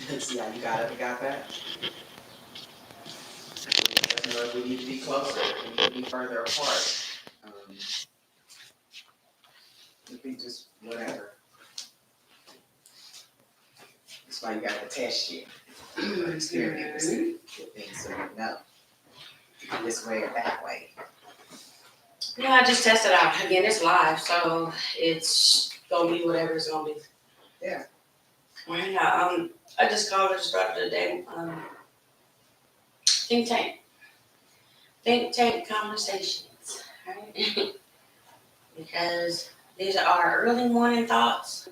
See how you got that? You know, we need to be closer. We need to be further apart. It be just whatever. That's why you got to test shit. Experience get things so you know. This way or that way. Yeah, I just tested out. Again, it's live, so it's gonna be whatever it's gonna be. Yeah. Right now, I just called it started today. Think tank. Think tank conversations. Right? Because these are our early morning thoughts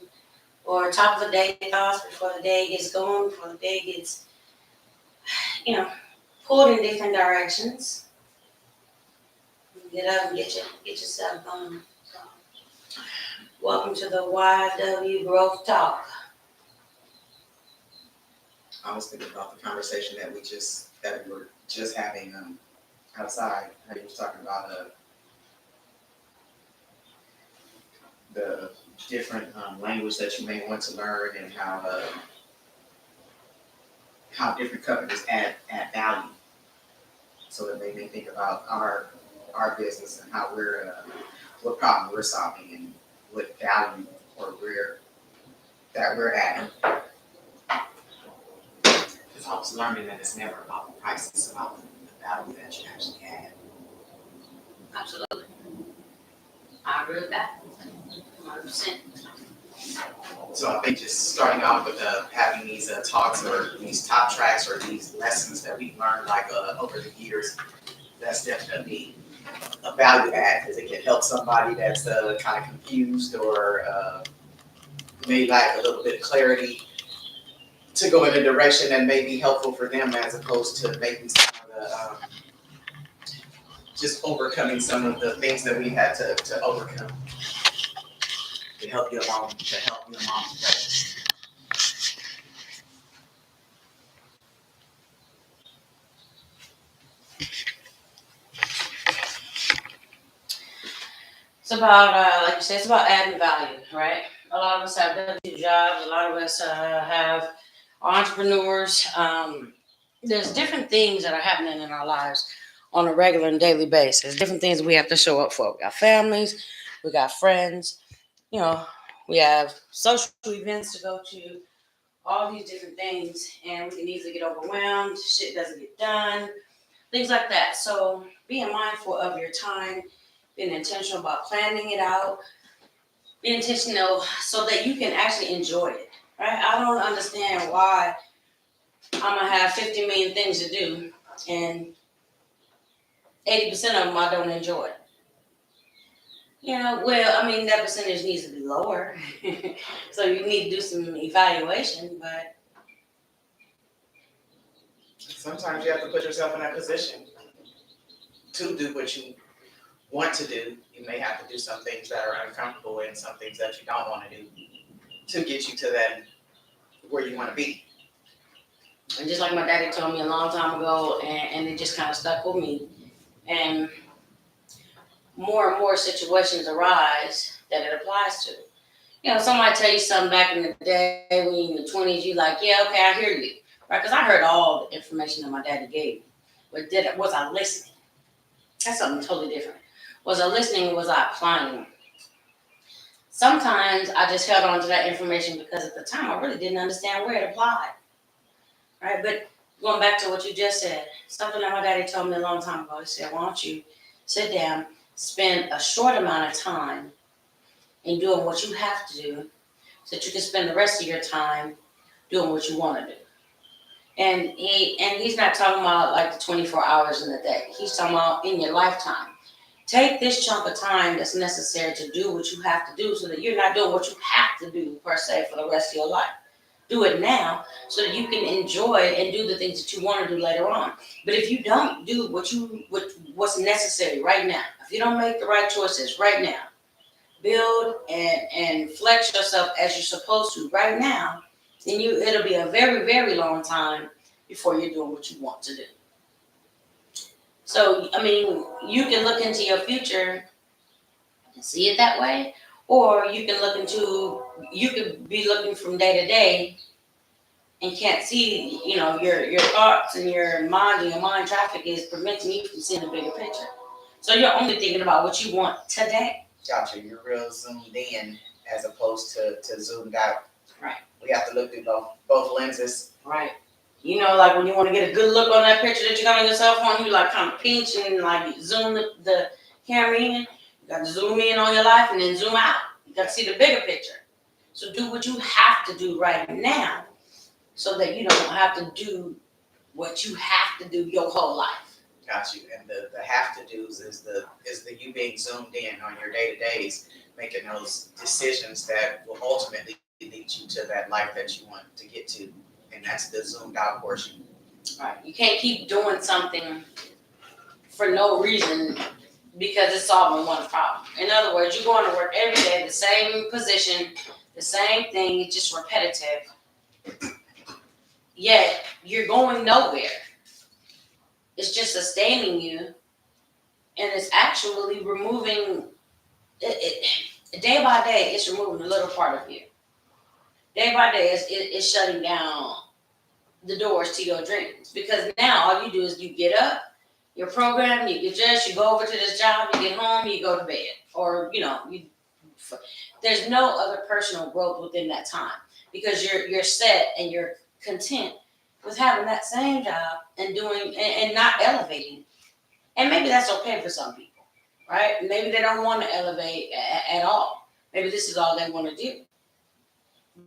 or top of the day thoughts before the day gets going, before the day gets, you know, pulled in different directions. Get up and get yourself going. So, welcome to the YW Growth Talk. I was thinking about the conversation that we were just having outside. How you was talking about the different language that you may want to learn and how different companies add value. So it made me think about our business and how what problem we're solving and what value or we're adding. Because I was learning that it's never about the price, it's about the value that you actually add. Absolutely. I agree with that. 100%. So I think just starting off with having these talks or these top tracks or these lessons that we've learned over the years, that's definitely a value add because it can help somebody that's kind of confused or may lack a little bit of clarity to go in a direction that may be helpful for them as opposed to maybe some of the just overcoming some of the things that we had to overcome to help you along the way. It's about, like you said, it's about adding value, right? A lot of us have W jobs. A lot of us have entrepreneurs. There's different things that are happening in our lives on a regular and daily basis. Different things we have to show up for. We got families, we got friends, you know, we have social events to go to, all these different things, and we can easily get overwhelmed. Shit doesn't get done, things like that. So being mindful of your time, being intentional about planning it out, be intentional so that you can actually enjoy it. Right? I don't understand why I'm gonna have 50 million things to do and 80% of them I don't enjoy. Well, I mean that percentage needs to be lower. So you need to do some evaluation, but Sometimes you have to put yourself in that position to do what you want to do. You may have to do some things that are uncomfortable and some things that you don't want to do to get you to that where you want to be. and just like my daddy told me a long time ago, and it just kind of stuck with me. And more and more situations arise that it applies to. Somebody tell you something back in the day when you're in the 20s, you like, yeah, okay, I hear you, right? Because I heard all the information that my daddy gave me. But was I listening? That's something totally different. Was I listening or was I applying? Sometimes I just held on to that information because at the time I really didn't understand where it applied, right? But going back to what you just said, something that my daddy told me a long time ago, he said, why don't you sit down, spend a short amount of time in doing what you have to do so that you can spend the rest of your time doing what you want to do. And he's not talking about like the 24 hours in the day. He's talking about in your lifetime. Take this chunk of time that's necessary to do what you have to do so that you're not doing what you have to do per se for the rest of your life. Do it now so that you can enjoy and do the things that you want to do later on. But if you don't do what's necessary right now, if you don't make the right choices right now, build and flex yourself as you're supposed to right now, then it'll be a very, very long time before you're doing what you want to do. So, I mean, you can look into your future and see it that way, or you can be looking from day to day and can't see, your thoughts and your mind and your mind traffic is preventing you from seeing the bigger picture. So you're only thinking about what you want today. Gotcha. You're real zoomed in as opposed to zoomed out. Right. We have to look through both lenses. Right. Like when you want to get a good look on that picture that you got on your cell phone, you like kind of pinch and like zoom the camera in. You got to zoom in on your life and then zoom out. You got to see the bigger picture. So do what you have to do right now so that you don't have to do what you have to do your whole life. Got you. And the have to do's is the you being zoomed in on your day to days, making those decisions that will ultimately lead you to that life that you want to get to. And that's the zoomed out portion. Right. You can't keep doing something for no reason because it's solving one problem. In other words, you're going to work every day, the same position, the same thing, it's just repetitive. Yet you're going nowhere. It's just sustaining you, and it's actually removing it day by day. It's removing a little part of you. Day by day, it's shutting down the doors to your dreams, because now all you do is you get up, you're programmed, you get dressed, you go over to this job, you get home, you go to bed, or there's no other personal growth within that time because you're set and you're content with having that same job and doing and not elevating. And maybe that's okay for some people, right? Maybe they don't want to elevate at all. Maybe this is all they want to do.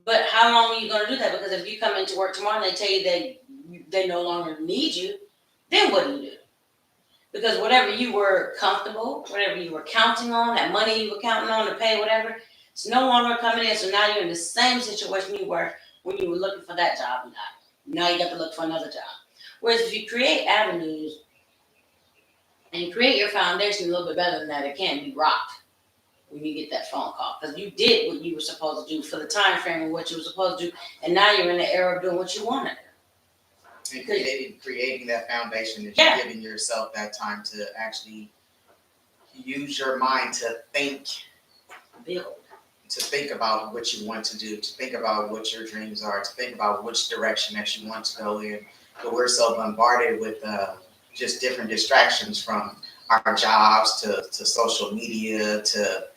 But how long are you going to do that? Because if you come into work tomorrow and they tell you that they no longer need you, then what do you do? Because whatever you were comfortable, whatever you were counting on, that money you were counting on to pay, whatever, it's no longer coming in. So now you're in the same situation you were when you were looking for that job and got it. Now you got to look for another job. Whereas if you create avenues and you create your foundation a little bit better than that, it can't be rocked when you get that phone call, because you did what you were supposed to do for the time frame of what you were supposed to do, and now you're in the era of doing what you want to do. And creating that foundation that you're giving yourself that time to actually use your mind to think, build, to think about what you want to do, to think about what your dreams are, to think about which direction that you want to go in. But we're so bombarded with just different distractions, from our jobs to social media to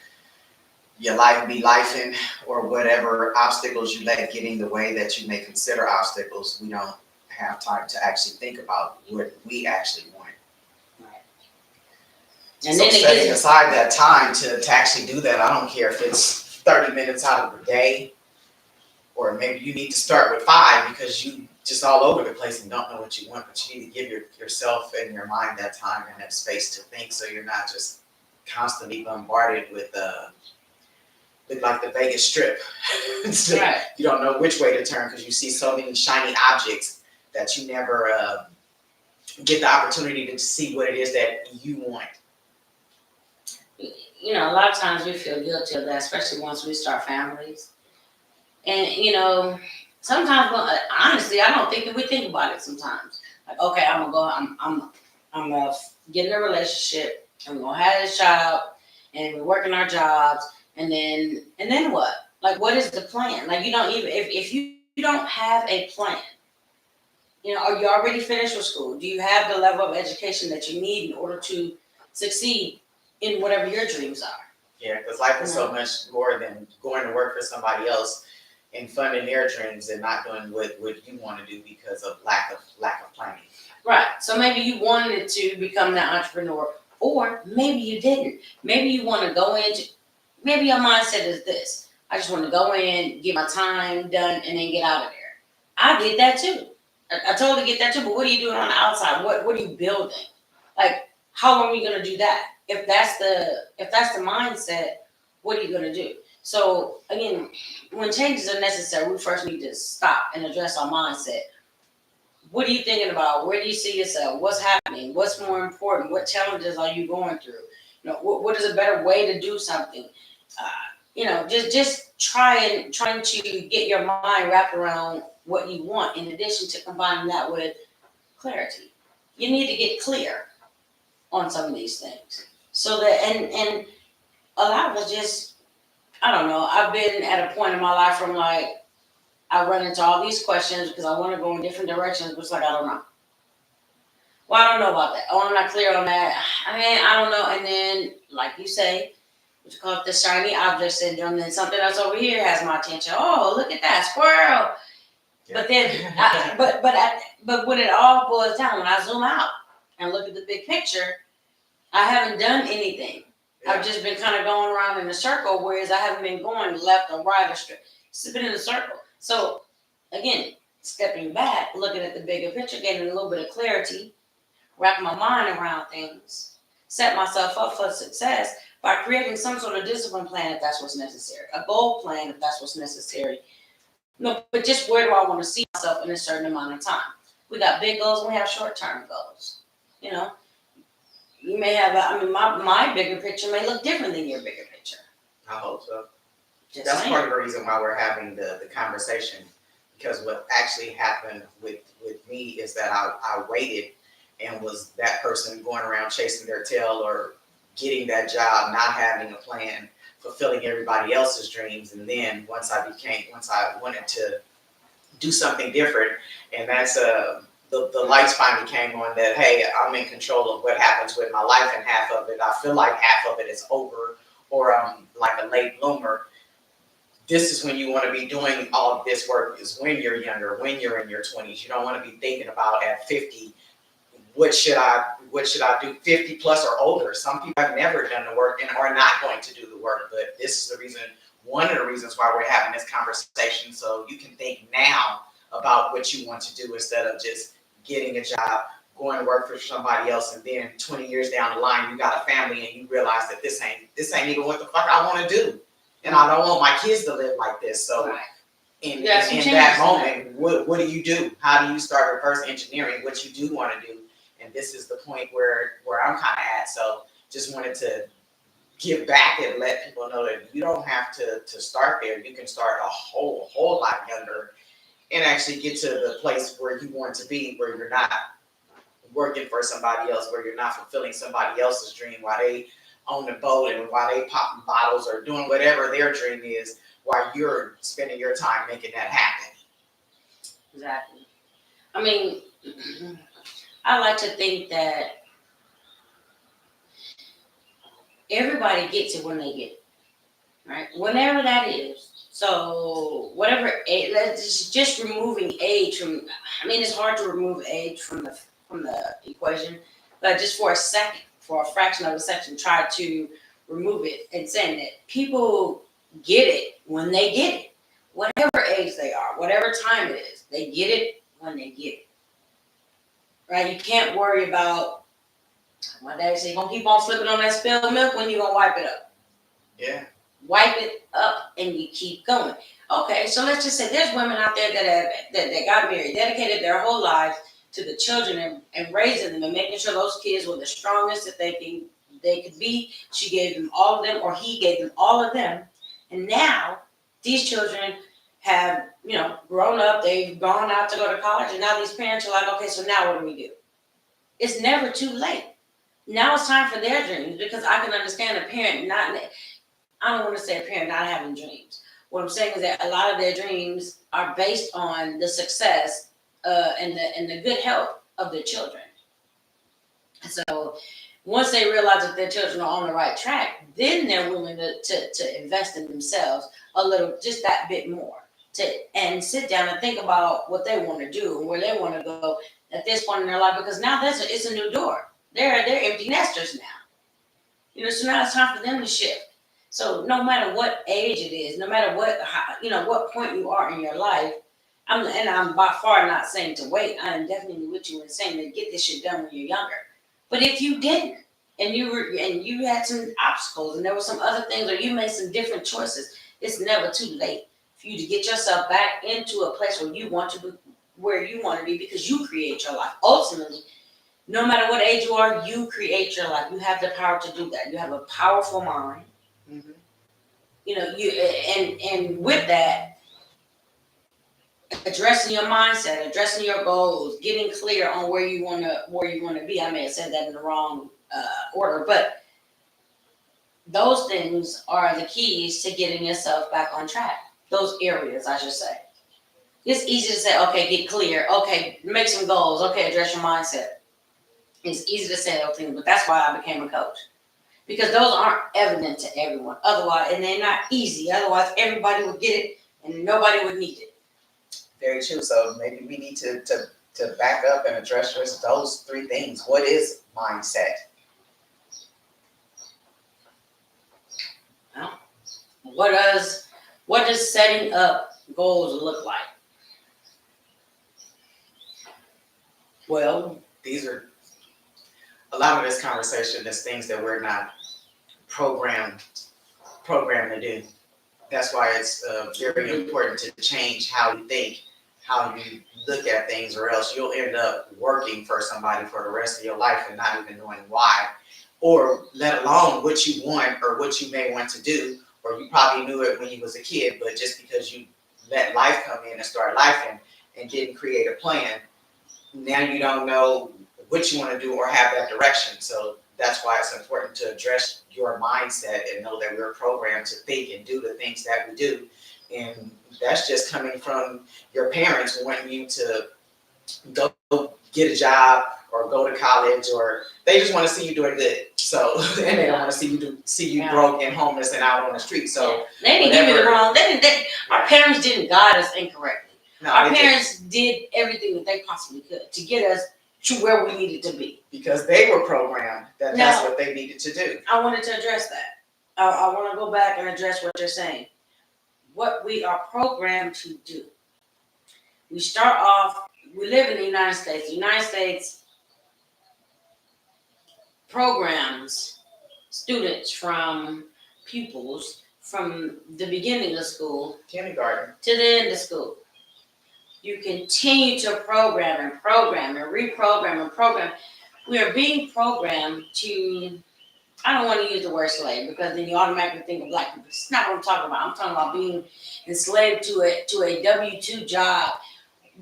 your life be lifing, or whatever obstacles you let get in the way that you may consider obstacles. We don't have time to actually think about what we actually want. Right. And so then setting aside that time to actually do that, I don't care if it's 30 minutes out of the day, or maybe you need to start with 5 because you just all over the place and don't know what you want, but you need to give yourself and your mind that time and that space to think, so you're not just constantly bombarded with like the Vegas Strip. So right. You don't know which way to turn because you see so many shiny objects that you never get the opportunity to see what it is that you want. A lot of times we feel guilty of that, especially once we start families. And, sometimes, honestly, I don't think that we think about it sometimes. Like, okay, I'm gonna get in a relationship, and we're gonna have this child, and we're working our jobs, and then what? Like, what is the plan? Like, you don't even, if you don't have a plan, are you already finished with school? Do you have the level of education that you need in order to succeed in whatever your dreams are? Yeah, because life is so much more than going to work for somebody else and funding their dreams and not doing what you want to do because of lack of planning. Right. So maybe you wanted to become that entrepreneur, or maybe you didn't. Maybe you want to go into, maybe your mindset is this: I just want to go in, get my time done, and then get out of there. I did that too. I totally get that too. But what are you doing on the outside? What are you building? Like, how long are you going to do that? If that's the mindset, what are you going to do? So again, when changes are necessary, we first need to stop and address our mindset. What are you thinking about? Where do you see yourself? What's happening? What's more important? What challenges are you going through? What is a better way to do something? Just trying to get your mind wrapped around what you want, in addition to combining that with clarity. You need to get clear on some of these things. So that, and a lot of us just, I don't know, I've been at a point in my life where I'm like, I run into all these questions because I want to go in different directions, but it's like, I don't know. Well, I don't know about that. Oh, I'm not clear on that. I mean, I don't know. And then, like you say, what you call it, the shiny object syndrome, then something else over here has my attention. Oh, look at that squirrel. But then, but when it all boils down, when I zoom out and look at the big picture, I haven't done anything. I've just been kind of going around in a circle, whereas I haven't been going left or right or straight. It's been in a circle. So again, stepping back, looking at the bigger picture, getting a little bit of clarity, wrap my mind around things, set myself up for success by creating some sort of discipline plan if that's what's necessary, a goal plan if that's what's necessary. No, but just where do I want to see myself in a certain amount of time? We got big goals and we have short-term goals. You know, you may have, my bigger picture may look different than your bigger picture. I hope so. Just That's saying. part of the reason why we're having the conversation, because what actually happened with me is that I waited and was that person going around chasing their tail or getting that job, not having a plan, fulfilling everybody else's dreams. And then once I wanted to do something different, and that's the lights finally came on that, hey, I'm in control of what happens with my life, and half of it, I feel like half of it is over, or I'm like a late bloomer. This is when you want to be doing all of this work, is when you're younger, when you're in your 20s. You don't want to be thinking about at 50, what should I do 50 plus or older. Some people have never done the work and are not going to do the work, but this is the reason, one of the reasons why we're having this conversation, so you can think now about what you want to do instead of just getting a job, going to work for somebody else, and then 20 years down the line you got a family and you realize that this ain't even what the fuck I want to do. And I don't want my kids to live like this. So Right. in Yeah, some that changes moment, what do you do? How do you start reverse engineering what you do want to do? And this is the point where I'm kind of at. So just wanted to give back and let people know that you don't have to start there. You can start a whole lot younger and actually get to the place where you want to be, where you're not working for somebody else, where you're not fulfilling somebody else's dream while they on the boat and while they popping bottles or doing whatever their dream is, while you're spending your time making that happen. Exactly. I mean, I like to think that everybody gets it when they get it, right? Whenever that is. So whatever age, just removing age from. I mean, it's hard to remove age from the equation, but just for a second, for a fraction of a second, try to remove it and saying that people get it when they get it, whatever age they are, whatever time it is, they get it when they get it. Right? You can't worry about. My dad said, "You're gonna keep on slipping on that spilled milk when you gonna wipe it up." Yeah. Wipe it up and you keep going. Okay, so let's just say there's women out there that got married, dedicated their whole lives to the children and raising them and making sure those kids were the strongest that they could be. She gave them all of them, or he gave them all of them. And now these children have, grown up, they've gone out to go to college, and now these parents are like, okay, so now what do we do? It's never too late. Now it's time for their dreams, because I can understand a parent I don't want to say a parent not having dreams. What I'm saying is that a lot of their dreams are based on the success and the good health of their children. So once they realize that their children are on the right track, then they're willing to invest in themselves a little, just that bit more, and sit down and think about what they want to do and where they want to go at this point in their life, because now it's a new door. They're empty nesters now. So now it's time for them to shift. So no matter what age it is, no matter what point you are in your life, I'm by far not saying to wait. I am definitely with you in saying to get this shit done when you're younger. But if you didn't, and you had some obstacles, and there were some other things, or you made some different choices, it's never too late for you to get yourself back into a place where you want to be, because you create your life. Ultimately, no matter what age you are, you create your life. You have the power to do that. You have a powerful mind. Mm-hmm. And with that, addressing your mindset, addressing your goals, getting clear on where you want to be. I may have said that in the wrong order, but those things are the keys to getting yourself back on track. Those areas, I should say. It's easy to say, okay, get clear. Okay, make some goals. Okay, address your mindset. It's easy to say those things, but that's why I became a coach. Because those aren't evident to everyone. Otherwise, and they're not easy. Otherwise, everybody would get it and nobody would need it. Very true. So maybe we need to back up and address just those three things. What is mindset? What does setting up goals look like? Well, These are, a lot of this conversation is things that we're not programmed to do. That's why it's very important to change how you think, how you look at things, or else you'll end up working for somebody for the rest of your life and not even knowing why, or let alone what you want or what you may want to do, or you probably knew it when you was a kid, but just because you let life come in and start life and didn't create a plan, now you don't know what you want to do or have that direction. So that's why it's important to address your mindset and know that we're programmed to think and do the things that we do. And that's just coming from your parents wanting you to go get a job or go to college, or they just want to see you doing good. So, and they don't want to see you broke and homeless and out on the street. So they didn't give me the wrong. Our parents didn't guide us incorrectly. no, Our parents did everything that they possibly could to get us to where we needed to be. because they were programmed that that's what they needed to do. I wanted to address that. I want to go back and address what you're saying. What we are programmed to do. We start off, we live in the United States. The United States programs students from pupils from the beginning of school Kindergarten. to the end of school. You continue to program and program and reprogram and program. We are being programmed to, I don't want to use the word slave because then you automatically think of black people. It's not what I'm talking about. I'm talking about being enslaved to a W-2 job.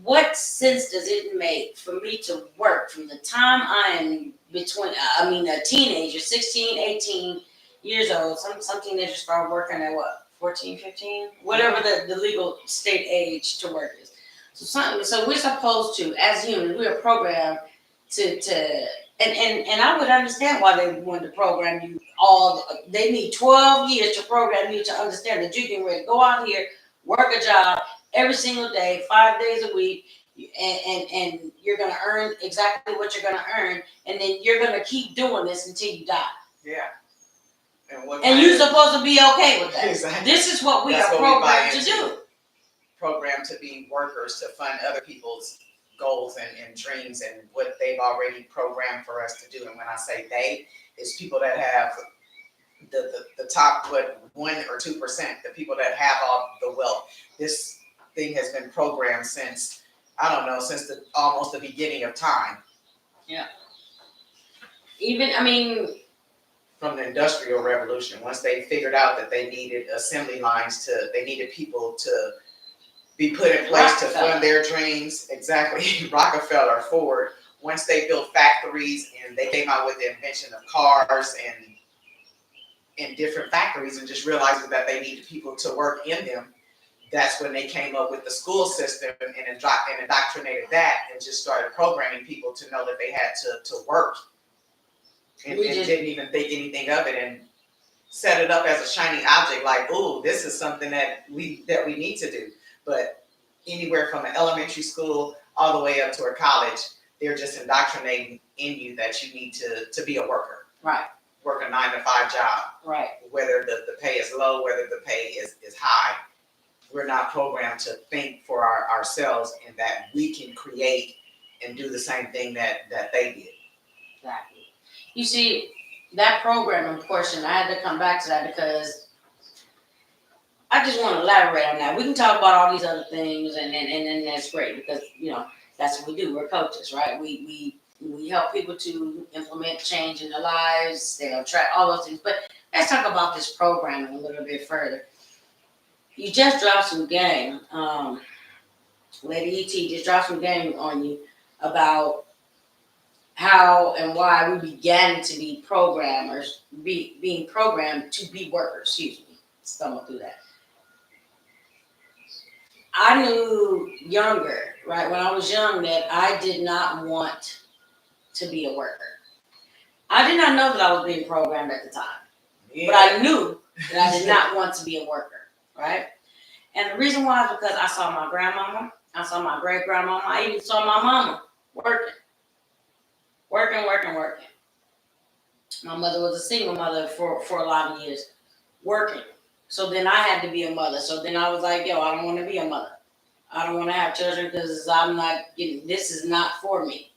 What sense does it make for me to work from the time I am a teenager, 16, 18 years old. Some teenagers start working at what, 14, 15? Whatever the legal state age to work is. So we're supposed to, as humans, we are programmed and I would understand why they wanted to program you they need 12 years to program you to understand that you can ready to go out here, work a job every single day, 5 days a week, and you're gonna earn exactly what you're gonna earn, and then you're gonna keep doing this until you die. Yeah. And you're supposed to be okay with that. Exactly. This is what we are programmed to do. Programmed to be workers to fund other people's goals and dreams and what they've already programmed for us to do. And when I say they, it's people that have the top 1 or 2%, the people that have all the wealth. This thing has been programmed since almost the beginning of time. Yeah. From the Industrial Revolution, once they figured out that they needed assembly lines they needed people to be put in place to fund their dreams. Exactly. Rockefeller, Ford, once they built factories and they came out with the invention of cars and different factories and just realized that they needed people to work in them, that's when they came up with the school system and indoctrinated that and just started programming people to know that they had to work and didn't even think anything of it and set it up as a shiny object like, ooh, this is something that we need to do. But anywhere from an elementary school all the way up to a college, they're just indoctrinating in you that you need to be a worker. Right. Work a 9 to 5 job. Right. Whether the pay is low, whether the pay is high. We're not programmed to think for ourselves and that we can create and do the same thing that they did. Exactly. You see, that programming portion, I had to come back to that because I just want to elaborate on that. We can talk about all these other things, and that's great because that's what we do. We're coaches, right? We help people to implement change in their lives. They attract all those things. But let's talk about this programming a little bit further. You just dropped some game, Lady ET just dropped some game on you about how and why we began to be programmers, being programmed to be workers. Excuse me, stumbled through that. I knew younger, right, when I was young, that I did not want to be a worker. I did not know that I was being programmed at the time, but I knew that I did not want to be a worker, right? And the reason why is because I saw my grandmama, I saw my great grandmama, I even saw my mama working. My mother was a single mother for a lot of years, working. So then I had to be a mother. So then I was like, yo, I don't want to be a mother. I don't want to have children because I'm not getting, this is not for me.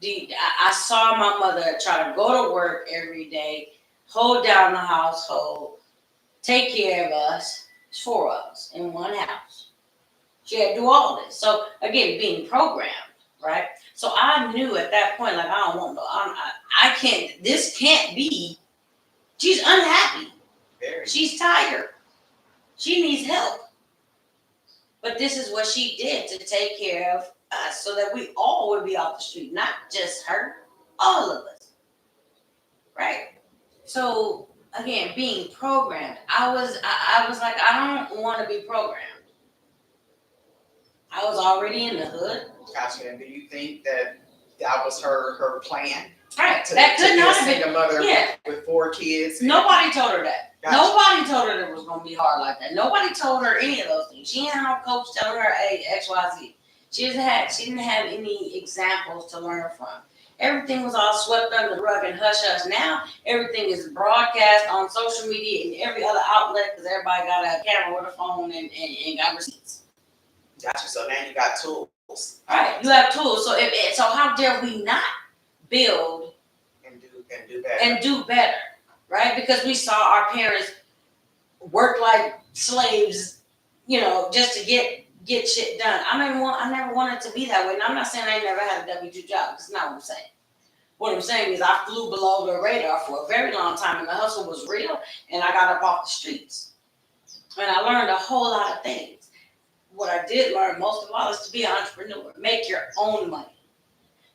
I saw my mother try to go to work every day, hold down the household, take care of us. It's 4 of us in one house. She had to do all this. So again, being programmed, right? So I knew at that point, like, I don't want no, I can't, this can't be, she's unhappy. Very. She's tired. She needs help. But this is what she did to take care of us so that we all would be off the street, not just her, all of us. Right? So again, being programmed, I was like, I don't want to be programmed. I was already in the hood. Gotcha. And do you think that was her plan? Right. To, That to could be not a have been. single mother Yeah. with 4 kids? Nobody told her that. Gotcha. Nobody told her that it was going to be hard like that. Nobody told her any of those things. She didn't have no coach telling her, hey, X, Y, Z. She didn't have any examples to learn from. Everything was all swept under the rug and hush hush. Now everything is broadcast on social media and every other outlet because everybody got a camera with a phone and got receipts. Gotcha. So now you got tools. All right, you have tools. So how dare we not build And do better. and do better, right? Because we saw our parents work like slaves, just to get shit done. I never wanted to be that way. And I'm not saying I never had a W-2 job. That's not what I'm saying. What I'm saying is I flew below the radar for a very long time, and the hustle was real, and I got up off the streets. And I learned a whole lot of things. What I did learn most of all is to be an entrepreneur. Make your own money.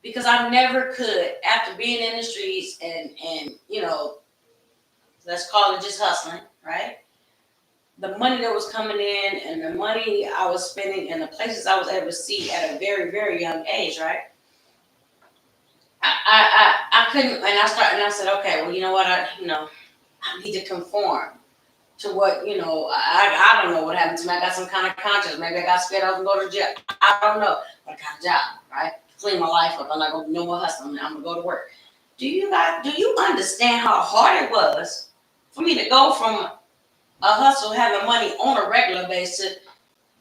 Because I never could, after being in the streets and let's call it just hustling, right? The money that was coming in and the money I was spending and the places I was able to see at a very, very young age, right? I couldn't, and I said, okay, well, you know what, I need to conform to what, I don't know what happened to me. I got some kind of conscience. Maybe I got scared I was going to go to jail. I don't know. But I got a job, right? Clean my life up. I'm not going to do no more hustling. I'm going to go to work. Do you understand how hard it was for me to go from a hustle, having money on a regular basis?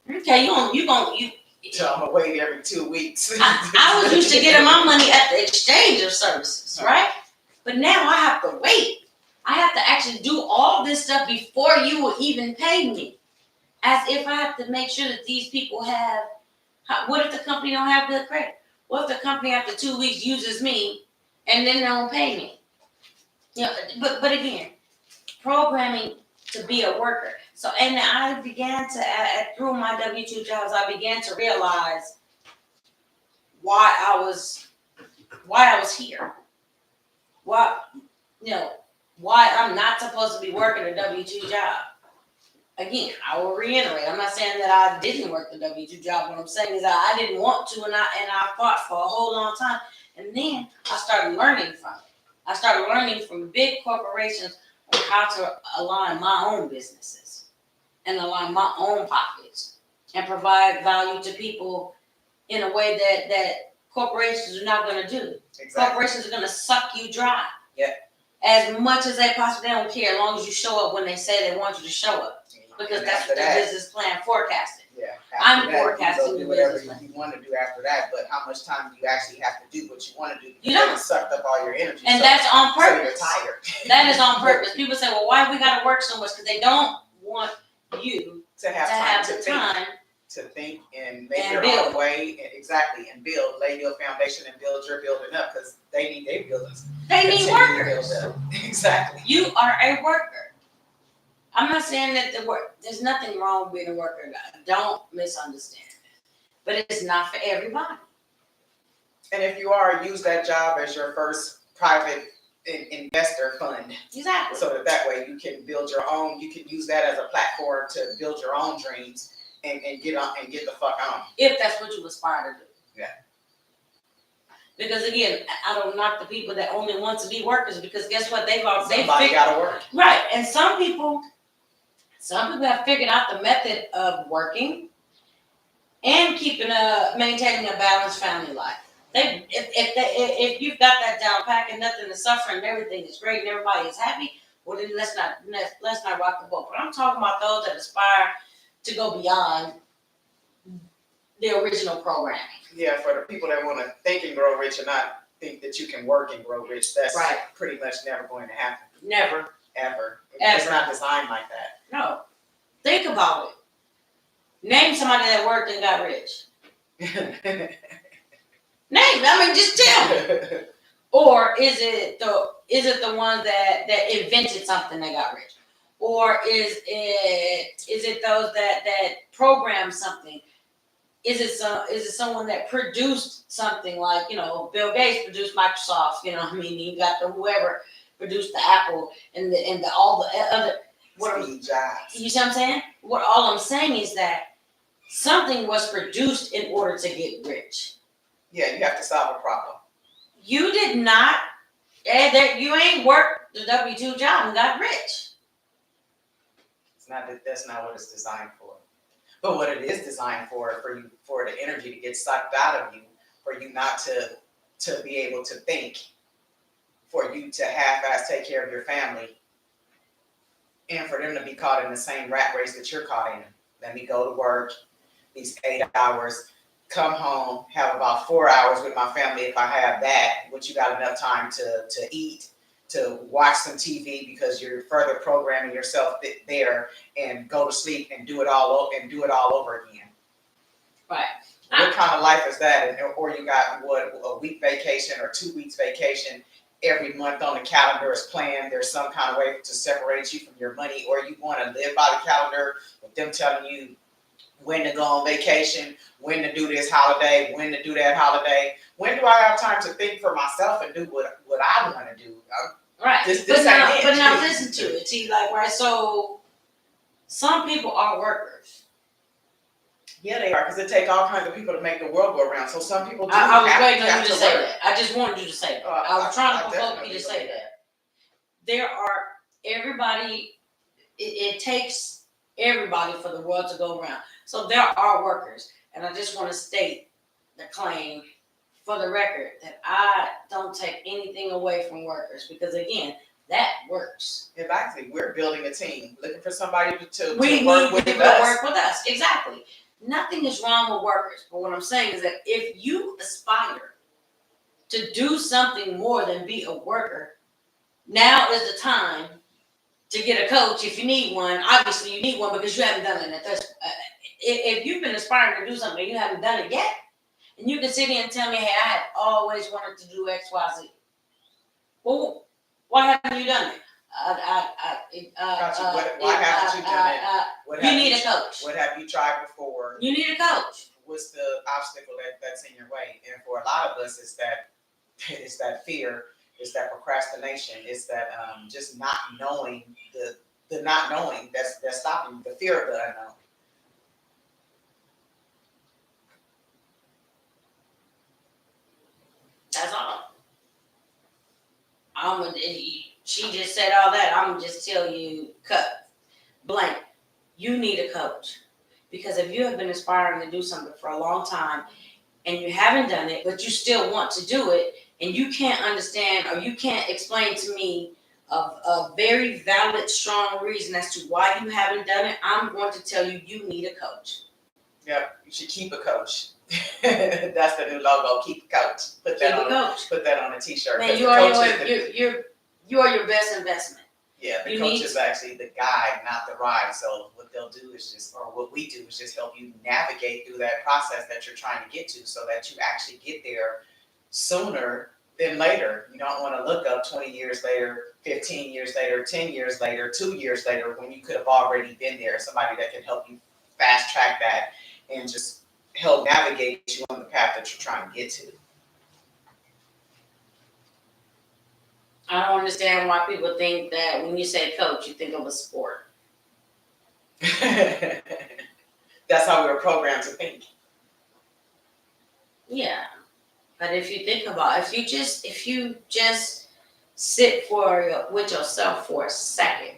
Okay, So I'm gonna wait every 2 weeks. I was used to getting my money at the exchange of services, right? But now I have to wait. I have to actually do all this stuff before you will even pay me. As if I have to make sure that these people have, what if the company don't have good credit? What if the company after 2 weeks uses me and then they don't pay me? But again, programming to be a worker. So, and I began to, through my W-2 jobs, I began to realize why I was here. Why I'm not supposed to be working a W-2 job. Again, I will reiterate, I'm not saying that I didn't work the W-2 job. What I'm saying is that I didn't want to, and I fought for a whole long time. And then I started learning from it. I started learning from big corporations on how to align my own businesses and align my own pockets and provide value to people in a way that corporations are not going to do. Exactly. Corporations are going to suck you dry. Yeah. As much as they possibly don't care, as long as you show up when they say they want you to show up. Because And that's after what their that, business plan forecasted. Yeah. I'm after that, forecasting you the go do whatever business plan. you want to do after that, but how much time do you actually have to do what you want to do? You don't. It sucked up all your energy. And so, that's on so you're purpose. tired. That is on purpose. People say, well, why we got to work so much? Because they don't want you to to have have time the to think. time. To think and make And your build. own way, and build, lay your foundation and build your building up, because they need their buildings. They need continue to workers. build up. Exactly. You are a worker. I'm not saying that there's nothing wrong with being a worker. Don't misunderstand. But it's not for everybody. And if you are, use that job as your first private investor fund. Exactly. So that way you can build your own, you can use that as a platform to build your own dreams and get on and get the fuck on. If that's what you aspire to do. Yeah. Because again, I don't knock the people that only want to be workers, because guess what? They Somebody gotta work. right, and some people have figured out the method of working and maintaining a balanced family life. If you've got that down pack and nothing is suffering, everything is great and everybody is happy, well then let's not rock the boat. But I'm talking about those that aspire to go beyond the original programming. Yeah, for the people that want to think and grow rich and not think that you can work and grow rich, that's Right. pretty much never going to happen. Never. Ever. Ever. It's not designed like that. No. Think about it. Name somebody that worked and got rich. Just tell me. Or is it the ones that invented something that got rich? Or is it those that programmed something? Is it someone that produced something like, Bill Gates produced Microsoft, you got the whoever produced the Apple and all the other Steve Jobs. you see what I'm saying? All I'm saying is that something was produced in order to get rich. Yeah, you have to solve a problem. You did not, you ain't worked the W-2 job and got rich. That's not what it's designed for. But what it is designed for the energy to get sucked out of you, for you not to be able to think, for you to half-ass take care of your family, and for them to be caught in the same rat race that you're caught in. Let me go to work these 8 hours, come home, have about 4 hours with my family if I have that, which you got enough time to eat, to watch some TV because you're further programming yourself there, and go to sleep and do it all over again. Right. What kind of life is that? Or you got a week vacation or 2 weeks vacation every month on the calendar is planned. There's some kind of way to separate you from your money, or you want to live by the calendar with them telling you when to go on vacation, when to do this holiday, when to do that holiday. When do I have time to think for myself and do what I want to do? Right. This but ain't it. now listen to it. See, right, so some people are workers. Yeah, they are, because it takes all kinds of people to make the world go around. So some people do I was waiting on have you to to say work. that. I just wanted you to say that. I was trying to provoke you to say that. Everybody, it takes everybody for the world to go around. So there are workers. And I just want to state the claim for the record that I don't take anything away from workers, because again, that works. Exactly. We're building a team, looking for somebody to We work need with people to us. work with us. Exactly. Nothing is wrong with workers. But what I'm saying is that if you aspire to do something more than be a worker, now is the time to get a coach if you need one. Obviously, you need one because you haven't done it. If you've been aspiring to do something and you haven't done it yet, and you can sit here and tell me, hey, I have always wanted to do X, Y, Z. Well, why haven't you done it? Why haven't you done it? You need a coach. What have you tried before? You need a coach. What's the obstacle that's in your way? And for a lot of us, it's that fear, it's that procrastination, it's that just not knowing the not knowing that's stopping you, the fear of the unknown. That's all. She just said all that. I'm gonna just tell you, cut blank. You need a coach, because if you have been aspiring to do something for a long time and you haven't done it, but you still want to do it, and you can't understand or you can't explain to me a very valid, strong reason as to why you haven't done it, I'm going to tell you, you need a coach. Yep, you should keep a coach. That's the new logo. Keep a coach. Put that on a t-shirt. Man, you are your best investment. Yeah, the coach is actually the guide, not the ride. So what they'll do is what we do is just help you navigate through that process that you're trying to get to, so that you actually get there sooner than later. You don't want to look up 20 years later, 15 years later, 10 years later, 2 years later, when you could have already been there. Somebody that can help you fast track that and just help navigate you on the path that you're trying to get to. I don't understand why people think that when you say coach, you think of a sport. That's how we were programmed to think. Yeah, but if you think about, if you just sit with yourself for a second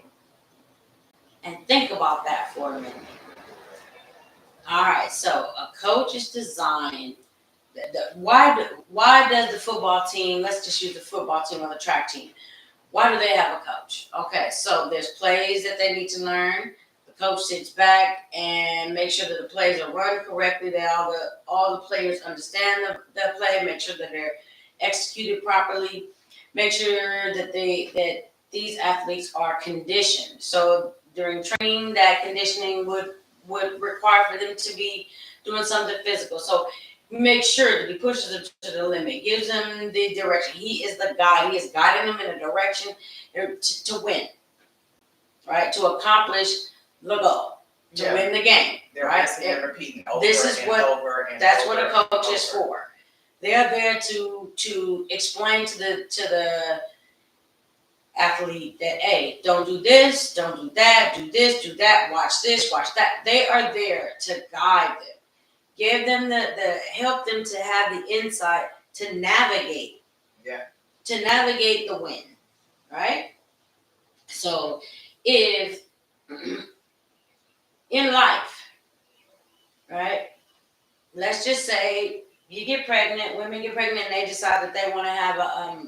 and think about that for a minute. All right, so a coach is designed. Why does the football team? Let's just use the football team or the track team. Why do they have a coach? Okay, so there's plays that they need to learn. The coach sits back and makes sure that the plays are run correctly, that all the players understand the play, make sure that they're executed properly, make sure that these athletes are conditioned. So during training, that conditioning would require for them to be doing something physical. So make sure that he pushes them to the limit, gives them the direction. He is the guide. He is guiding them in a direction to win, right? To accomplish the goal, to win the game, They're right? and repeating over This is and what- over and That's over what a coach and is over. for. They're there to explain to the athlete that, hey, don't do this, don't do that, do this, do that, watch this, watch that. They are there to guide them. Give them the help them to have the insight to navigate. Yeah. To navigate the win, right? So if in life, right? Let's just say you get pregnant, women get pregnant, and they decide that they want to have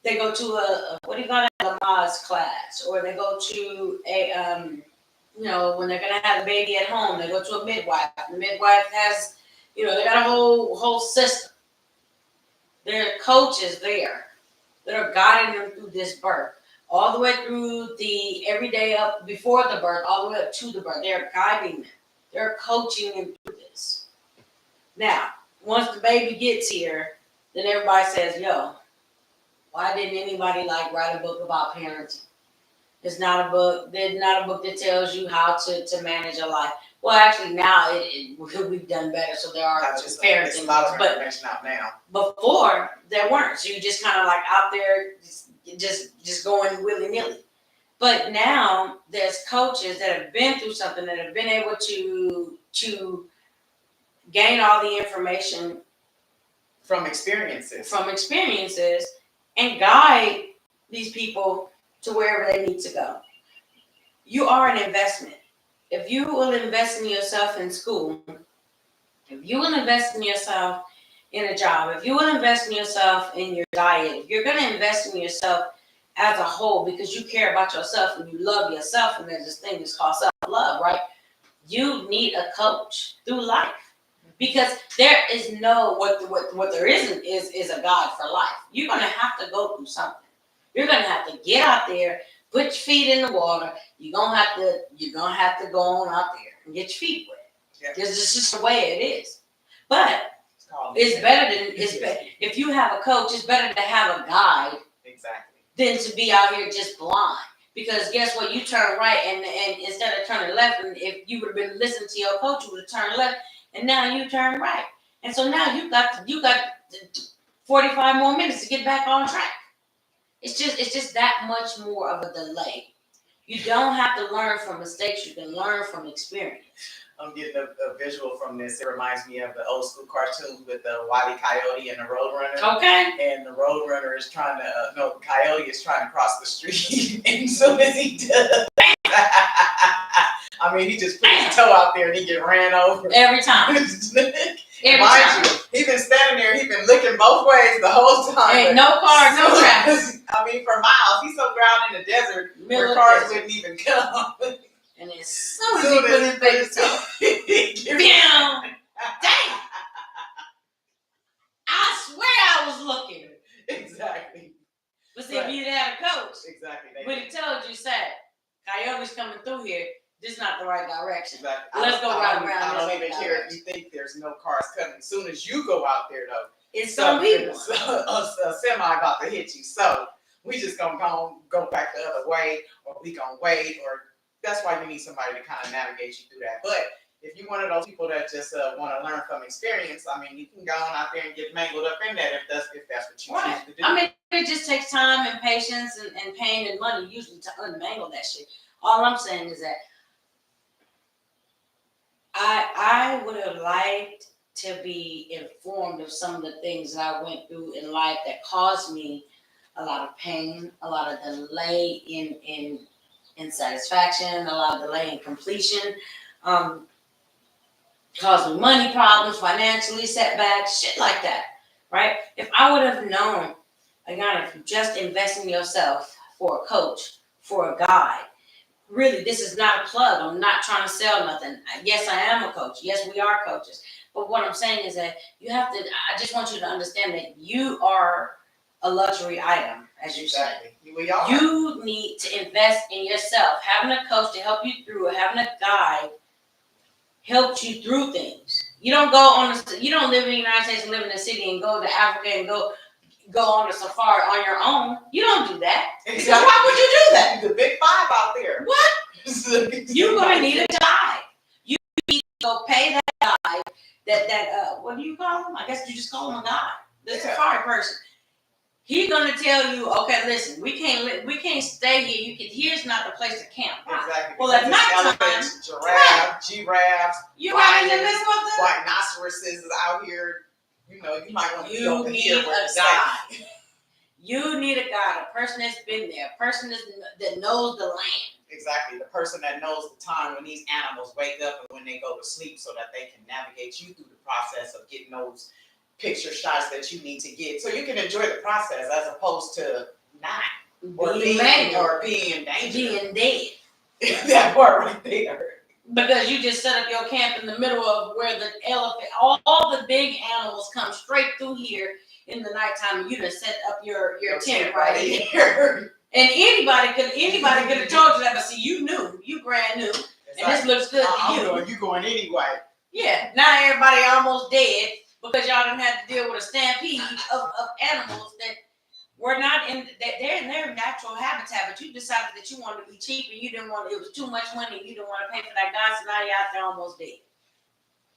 they go to a what do you call it, a Lamaze class, or they go to a when they're gonna have a baby at home, they go to a midwife. The midwife has, they got a whole system. There are coaches there that are guiding them through this birth, all the way through the every day up before the birth, all the way up to the birth. They're guiding them. They're coaching them through this. Now, once the baby gets here, then everybody says, "Yo, why didn't anybody write a book about parenting?" It's not a book. There's not a book that tells you how to manage a life. Well, actually, now we've done better. So there are There's parenting a lot books, of but information out now. before there weren't. So you just kind of out there, just going willy nilly. But now there's coaches that have been through something, that have been able to gain all the information From experiences. and guide these people to wherever they need to go. You are an investment. If you will invest in yourself in school, if you will invest in yourself in a job, if you will invest in yourself in your diet, if you're going to invest in yourself as a whole because you care about yourself and you love yourself, and there's this thing that's called self-love, right? You need a coach through life. Because there is what there isn't is a God for life. You're gonna have to go through something. You're gonna have to get out there, put your feet in the water. You're gonna have to go on out there and get your feet wet. Yeah. Because it's just the way it is. But it's better if you have a coach, it's better to have a guide Exactly. than to be out here just blind. Because guess what? You turn right and instead of turning left, and if you would have been listening to your coach, you would have turned left. And now you turn right. And so now you got 45 more minutes to get back on track. It's just that much more of a delay. You don't have to learn from mistakes. You can learn from experience. I'm getting a visual from this. It reminds me of the old school cartoon with the Wile E. Coyote and the Roadrunner. Okay. And the Roadrunner is trying to, the Coyote is trying to cross the street. And as soon as he does, I mean, he just put his toe out there and he get ran over. Every time. Mind time. you, he been standing there, he been looking both ways the whole time. Ain't no cars, no traffic. I mean, for miles. He's so ground in the desert where cars wouldn't even come. And as soon as he put his baby toe, bam! Dang! I swear I was looking. Exactly. But see, if you'd had a coach, Exactly. but he told you, said, Coyote's coming through here, this is not the right direction. Exactly. Let's go right around I don't this even way. care if you think there's no cars coming. As soon as you go out there, though, It's gonna be one. a semi about to hit you. So we just gonna go back the other way, or we gonna wait, or that's why you need somebody to kind of navigate you through that. But if you're one of those people that just want to learn from experience, I mean, you can go on out there and get mangled up in that if that's what you Right. choose to do. I mean, it just takes time and patience and pain and money usually to unmangle that shit. All I'm saying is that I would have liked to be informed of some of the things that I went through in life that caused me a lot of pain, a lot of delay in satisfaction, a lot of delay in completion, caused me money problems, financially setbacks, shit like that, right? If I would have known, again, if you just invest in yourself for a coach, for a guide, really, this is not a plug. I'm not trying to sell nothing. Yes, I am a coach. Yes, we are coaches. But what I'm saying is that you have to, I just want you to understand that you are a luxury item, as you said. Exactly. We are. You need to invest in yourself. Having a coach to help you through it, having a guide helps you through things. You don't go on, you don't live in the United States and live in a city and go to Africa and go on a safari on your own. You don't do that. Exactly. Because why would you do that? The big five out there. What? You're gonna need a guide. You need to go pay that guide. That what do you call him? I guess you just call him a guide. The safari person. He's gonna tell you, okay, listen, we can't stay here. Here's not the place to camp. Exactly. Well, at nighttime, elephants, giraffes, you're right in the middle of the. rhinoceroses out here. You know, you might want to be You over need here a where it's guide. safe. You need a guide, a person that's been there, a person that knows the land. Exactly, the person that knows the time when these animals wake up and when they go to sleep, so that they can navigate you through the process of getting those picture shots that you need to get, so you can enjoy the process as opposed to not or being in danger, being dead. that part right there. Because you just set up your camp in the middle of where the elephant, all the big animals come straight through here in the nighttime, and you just set up your tent right here. And anybody could have told you that, but see, you knew, you brand new, and this looks good to you. You going anyway. Yeah, now everybody almost dead because y'all didn't have to deal with a stampede of animals that were not they're in their natural habitat, but you decided that you wanted to be cheap and you didn't want, it was too much money, you didn't want to pay for that guy, so now you're out there almost dead.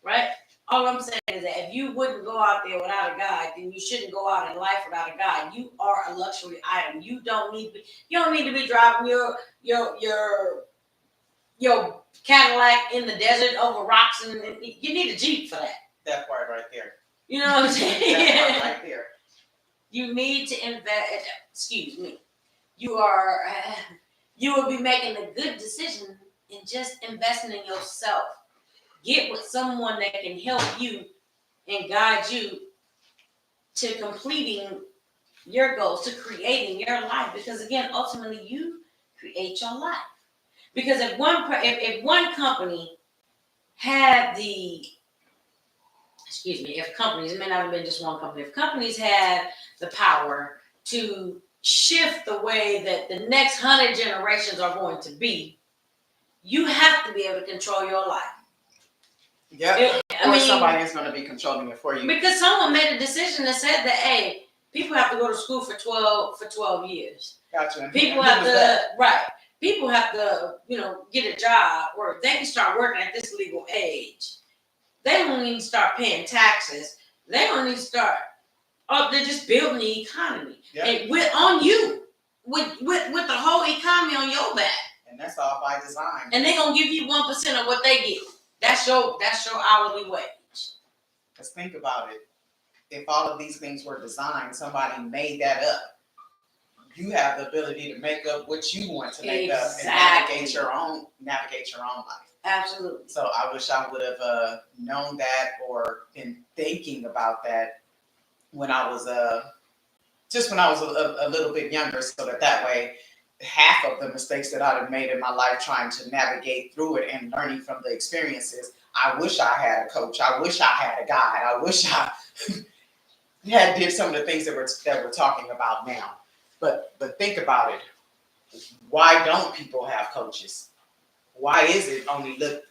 Right? All I'm saying is that if you wouldn't go out there without a guide, then you shouldn't go out in life without a guide. You are a luxury item. You don't need to be driving your Cadillac in the desert over rocks, and you need a Jeep for that. That part right there. You know what I'm saying? That part right there. You need to invest. Excuse me. You will be making a good decision in just investing in yourself. Get with someone that can help you and guide you to completing your goals, to creating your life. Because again, ultimately, you create your life. Because if one company had if companies, it may not have been just one company, if companies had the power to shift the way that the next 100 generations are going to be, you have to be able to control your life. Yeah, somebody is going to be controlling it for you. Because someone made a decision that said that, hey, people have to go to school for 12 years. Gotcha. People have to, people have to, get a job, or they can start working at this legal age. They don't need to start paying taxes. They don't need to start. They're just building the economy, and on you, with the whole economy on your back. And that's all by design. And they're gonna give you 1% of what they get. That's your hourly wage. Let's think about it. If all of these things were designed, somebody made that up. You have the ability to make up what you want to make up and navigate your own life. Absolutely. So I wish I would have known that or been thinking about that when I was a little bit younger, so that way half of the mistakes that I'd have made in my life trying to navigate through it and learning from the experiences, I wish I had a coach. I wish I had a guide. I wish I did some of the things that we're talking about now. But think about it. Why don't people have coaches? Why is it only looked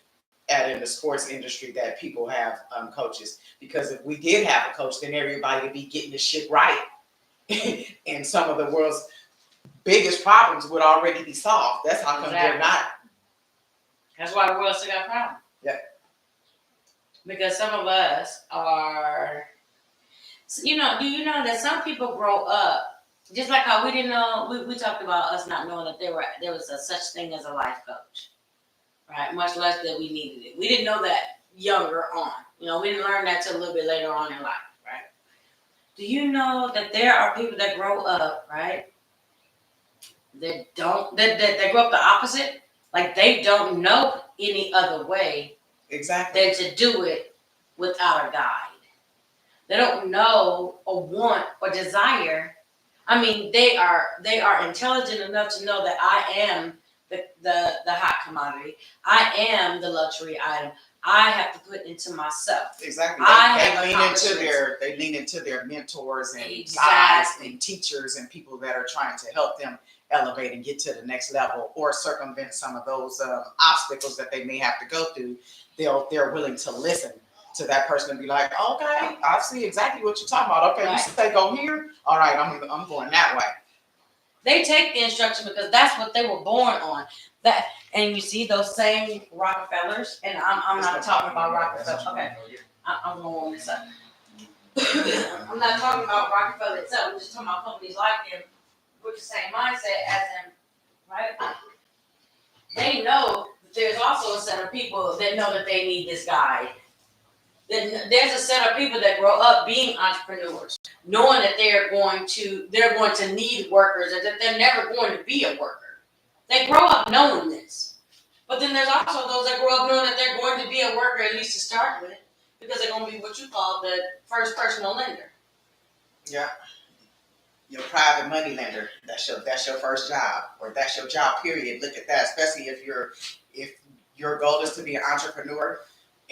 at in the sports industry that people have coaches? Because if we did have a coach, then everybody would be getting the shit right. And some of the world's biggest problems would already be solved. That's how come they're not. That's why the world still got problems. Yeah. Because some of us are, do you know that some people grow up, just like how we didn't know, we talked about us not knowing that there was a such thing as a life coach, right? Much less that we needed it. We didn't know that younger on. You know, we didn't learn that till a little bit later on in life, right? Do you know that there are people that grow up, right? That don't that grow up the opposite? Like they don't know any other way Exactly. than to do it without a guide. They don't know or want or desire. I mean, they are intelligent enough to know that I am the hot commodity. I am the luxury item. I have to put into myself. Exactly. I They have lean into accomplishments. they lean into their mentors and guides Exactly. and teachers and people that are trying to help them elevate and get to the next level or circumvent some of those obstacles that they may have to go through. They're willing to listen to that person and be like, okay, I see exactly what you're talking about. Okay, Right. you say go here. All right, I'm going that way. They take the instruction because that's what they were born on. That, and you see those same Rockefellers, and I'm not talking about Rockefeller. Okay, I'm gonna warm this up. I'm not talking about Rockefeller itself. I'm just talking about companies like them with the same mindset as them, right? They know that there's also a set of people that know that they need this guide. Then there's a set of people that grow up being entrepreneurs, knowing that they're going to need workers, and that they're never going to be a worker. They grow up knowing this. But then there's also those that grow up knowing that they're going to be a worker, at least to start with, because they're going to be what you call the first personal lender. Yeah. Your private money lender. That's your first job, or that's your job. Period. Look at that. Especially if your goal is to be an entrepreneur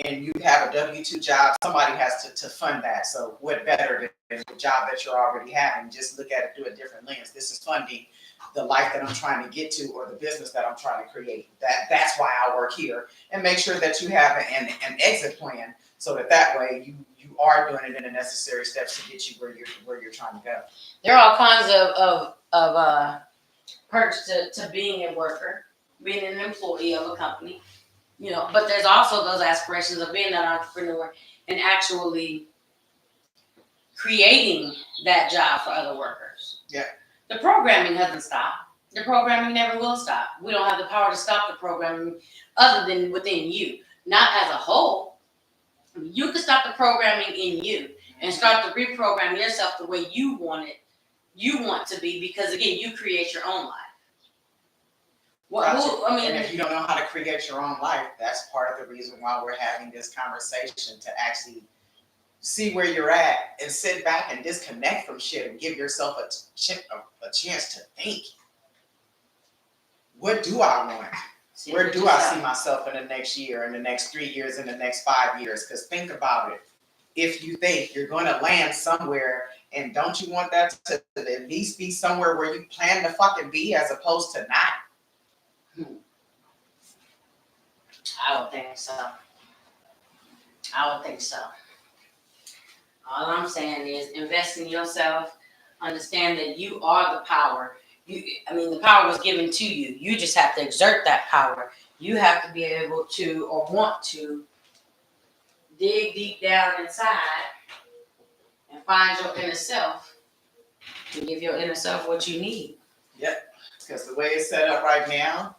and you have a W-2 job, somebody has to fund that. So what better than the job that you're already having? Just look at it through a different lens. This is funding the life that I'm trying to get to, or the business that I'm trying to create. That's why I work here, and make sure that you have an exit plan, so that way you are doing it in the necessary steps to get you where you're trying to go. There are all kinds of perks to being a worker, being an employee of a company, you know. But there's also those aspirations of being an entrepreneur and actually creating that job for other workers. Yeah. The programming hasn't stopped. The programming never will stop. We don't have the power to stop the programming other than within you, not as a whole. You can stop the programming in you and start to reprogram yourself the way you want to be, because again, you create your own life. And if you don't know how to create your own life, that's part of the reason why we're having this conversation, to actually see where you're at and sit back and disconnect from shit and give yourself a chance to think. What do I want? Where do I see myself in the next year, in the next 3 years, in the next 5 years? Because think about it. If you think you're going to land somewhere, and don't you want that to at least be somewhere where you plan to fucking be, as opposed to not? I would think so. All I'm saying is invest in yourself. Understand that you are the power. The power was given to you. You just have to exert that power. You have to be able to, or want to, dig deep down inside and find your inner self and give your inner self what you need. Yep. Because the way it's set up right now,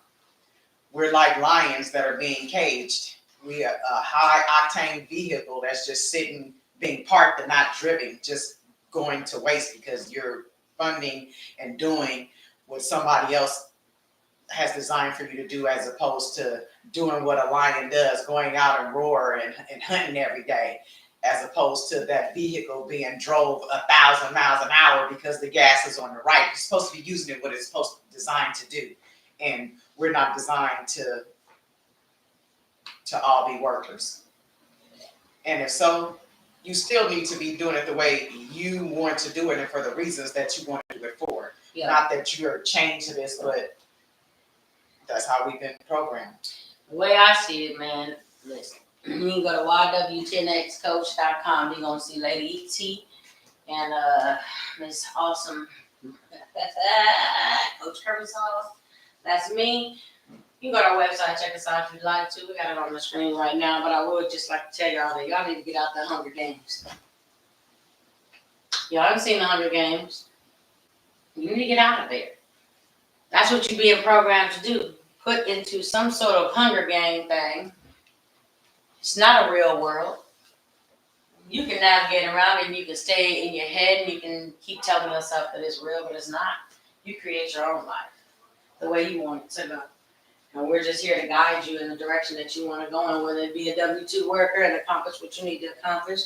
we're like lions that are being caged. We are a high octane vehicle that's just sitting, being parked and not driven, just going to waste because you're funding and doing what somebody else has designed for you to do, as opposed to doing what a lion does, going out and roar and hunting every day, as opposed to that vehicle being drove 1,000 miles an hour because the gas is on the right. You're supposed to be using it what it's supposed to designed to do. And we're not designed to all be workers. And if so, you still need to be doing it the way you want to do it and for the reasons that you want to do it for. Yeah. Not that you're chained to this, but that's how we've been programmed. The way I see it, man, listen, you can go to yw10xcoach.com. You're going to see Lady E.T. and Miss Awesome Coach Kershaw. That's me. You can go to our website, check us out if you'd like to. We got it on the screen right now, but I would just like to tell y'all that y'all need to get out the Hunger Games. Y'all haven't seen the Hunger Games. You need to get out of there. That's what you're being programmed to do. Put into some sort of Hunger Game thing It's not a real world. You can navigate around it and you can stay in your head and you can keep telling yourself that it's real, but it's not. You create your own life the way you want it to go. And we're just here to guide you in the direction that you want to go in, whether it be a W-2 worker and accomplish what you need to accomplish,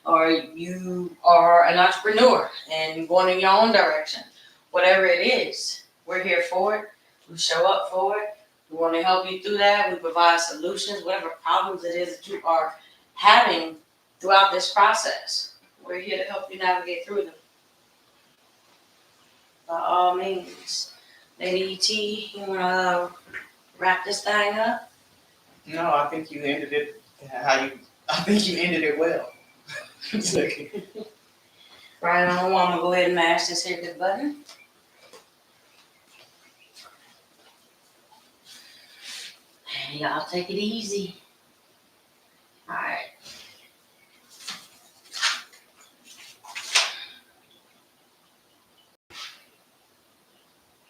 or you are an entrepreneur and going in your own direction. Whatever it is, we're here for it. We show up for it. We want to help you through that. We provide solutions, whatever problems it is that you are having throughout this process. We're here to help you navigate through them. By all means. Lady E.T., you want to wrap this thing up? No, I think you ended it I think you ended it well. Right on. I'm going to go ahead and mash this here good button. Hey, y'all take it easy.